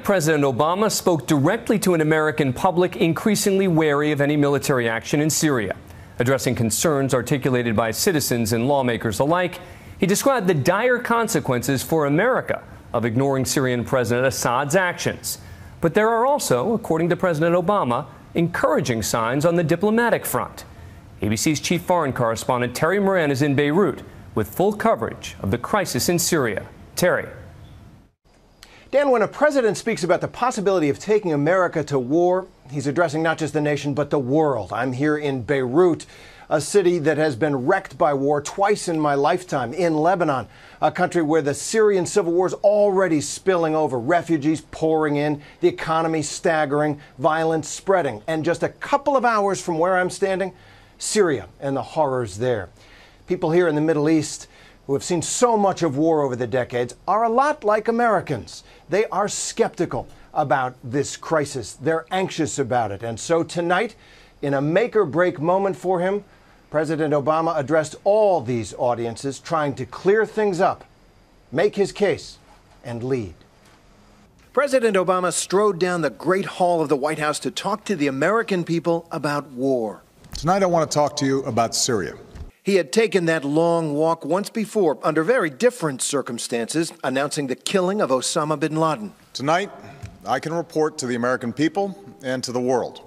President Obama spoke directly to an American public increasingly wary of any military action in Syria. Addressing concerns articulated by citizens and lawmakers alike, he described the dire consequences for America of ignoring Syrian President Assad's actions. But there are also, according to President Obama, encouraging signs on the diplomatic front. ABC's chief foreign correspondent Terry Moran is in Beirut with full coverage of the crisis in Syria. Terry. Dan, when a president speaks about the possibility of taking America to war, he's addressing not just the nation, but the world. I'm here in Beirut, a city that has been wrecked by war twice in my lifetime, in Lebanon, a country where the Syrian civil war is already spilling over, refugees pouring in, the economy staggering, violence spreading. And just a couple of hours from where I'm standing, Syria and the horrors there. People here in the Middle East who have seen so much of war over the decades are a lot like Americans. They are skeptical about this crisis. They're anxious about it. And so tonight, in a make-or-break moment for him, President Obama addressed all these audiences, trying to clear things up, make his case, and lead. President Obama strode down the Great Hall of the White House to talk to the American people about war. Tonight I want to talk to you about Syria. He had taken that long walk once before under very different circumstances, announcing the killing of Osama bin Laden. Tonight, I can report to the American people and to the world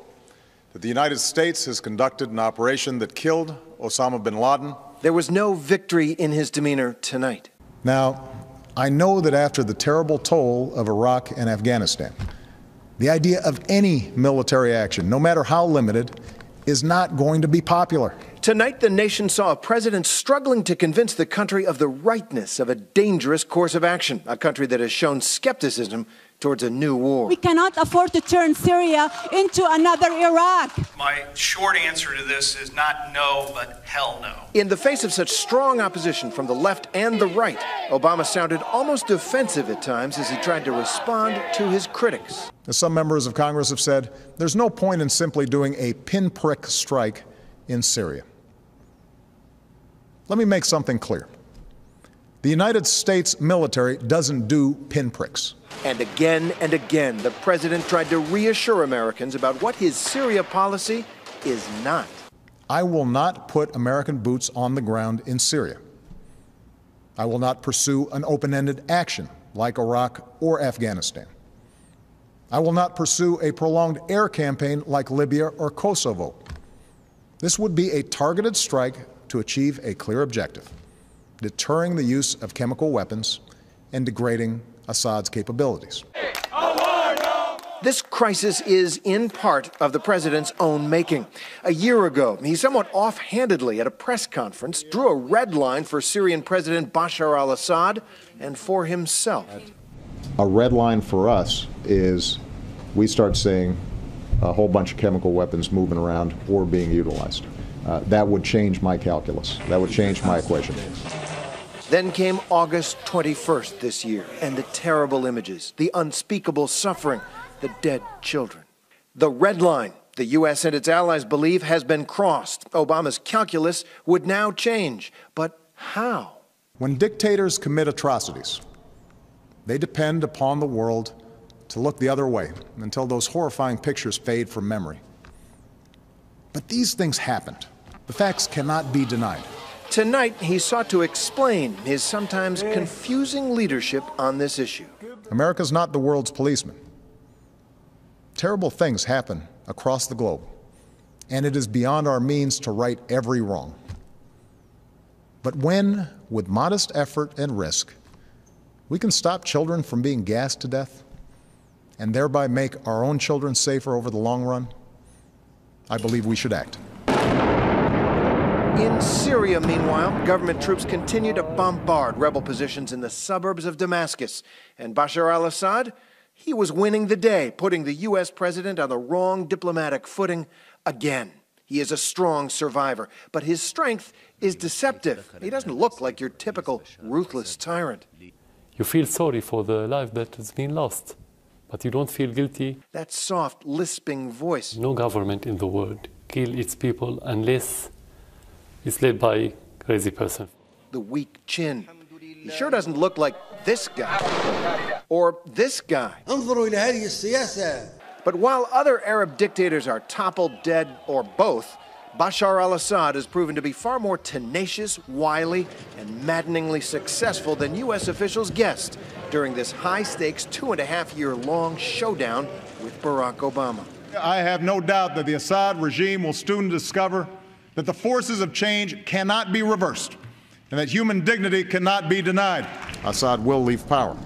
that the United States has conducted an operation that killed Osama bin Laden. There was no victory in his demeanor tonight. Now, I know that after the terrible toll of Iraq and Afghanistan, the idea of any military action, no matter how limited, is not going to be popular. Tonight, the nation saw a president struggling to convince the country of the rightness of a dangerous course of action, a country that has shown skepticism towards a new war. We cannot afford to turn Syria into another Iraq. My short answer to this is not no, but hell no. In the face of such strong opposition from the left and the right, Obama sounded almost defensive at times as he tried to respond to his critics. As some members of Congress have said, there's no point in simply doing a pinprick strike in Syria. Let me make something clear. The United States military doesn't do pinpricks. And again, the president tried to reassure Americans about what his Syria policy is not. I will not put American boots on the ground in Syria. I will not pursue an open-ended action like Iraq or Afghanistan. I will not pursue a prolonged air campaign like Libya or Kosovo. This would be a targeted strike to achieve a clear objective: deterring the use of chemical weapons and degrading Assad's capabilities. This crisis is in part of the president's own making. A year ago, he somewhat offhandedly at a press conference drew a red line for Syrian President Bashar al-Assad and for himself. A red line for us is we start seeing a whole bunch of chemical weapons moving around or being utilized. That would change my calculus. That would change my equation. Then came August 21st this year, and the terrible images, the unspeakable suffering, the dead children. The red line, the U.S. and its allies believe, has been crossed. Obama's calculus would now change. But how? When dictators commit atrocities, they depend upon the world to look the other way until those horrifying pictures fade from memory. But these things happened. The facts cannot be denied. Tonight, he sought to explain his sometimes confusing leadership on this issue. America's not the world's policeman. Terrible things happen across the globe, and it is beyond our means to right every wrong. But when, with modest effort and risk, we can stop children from being gassed to death and thereby make our own children safer over the long run, I believe we should act. In Syria, meanwhile, government troops continue to bombard rebel positions in the suburbs of Damascus. And Bashar al-Assad, he was winning the day, putting the U.S. president on the wrong diplomatic footing again. He is a strong survivor, but his strength is deceptive. He doesn't look like your typical ruthless tyrant. You feel sorry for the life that has been lost, but you don't feel guilty. That soft, lisping voice. No government in the world kills its people unless it's led by a crazy person. The weak chin. He sure doesn't look like this guy. Or this guy. انظروا إلى هذه السياسة. But while other Arab dictators are toppled, dead, or both, Bashar al-Assad has proven to be far more tenacious, wily, and maddeningly successful than U.S. officials guessed during this high-stakes 2.5-year-long showdown with Barack Obama. I have no doubt that the Assad regime will soon discover that the forces of change cannot be reversed and that human dignity cannot be denied. Assad will leave power.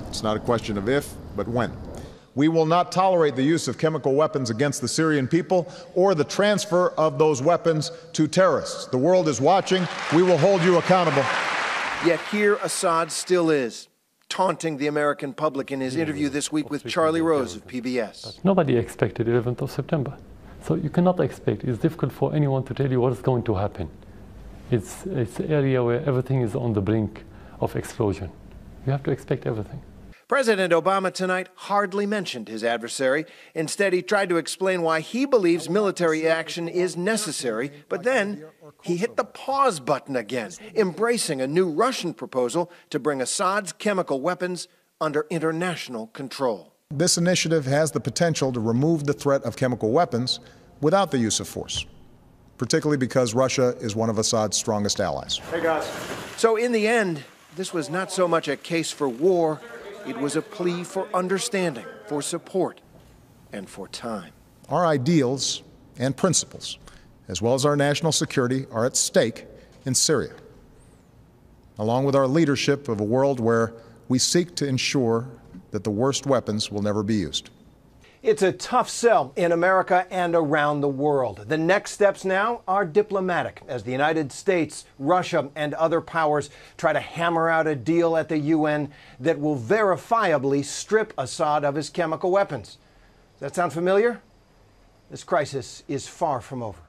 It's not a question of if, but when. We will not tolerate the use of chemical weapons against the Syrian people or the transfer of those weapons to terrorists. The world is watching. We will hold you accountable. Yet here Assad still is, taunting the American public in his interview this week with Charlie Rose of PBS. Nobody expected 11th of September. So you cannot expect. It's difficult for anyone to tell you what is going to happen. It's an area where everything is on the brink of explosion. You have to expect everything. President Obama tonight hardly mentioned his adversary. Instead, he tried to explain why he believes military action is necessary, but then he hit the pause button again, embracing a new Russian proposal to bring Assad's chemical weapons under international control. This initiative has the potential to remove the threat of chemical weapons without the use of force, particularly because Russia is one of Assad's strongest allies. Hey, guys. So in the end, this was not so much a case for war. It was a plea for understanding, for support, and for time. Our ideals and principles, as well as our national security, are at stake in Syria, along with our leadership of a world where we seek to ensure that the worst weapons will never be used. It's a tough sell in America and around the world. The next steps now are diplomatic as the United States, Russia, and other powers try to hammer out a deal at the UN that will verifiably strip Assad of his chemical weapons. Does that sound familiar? This crisis is far from over.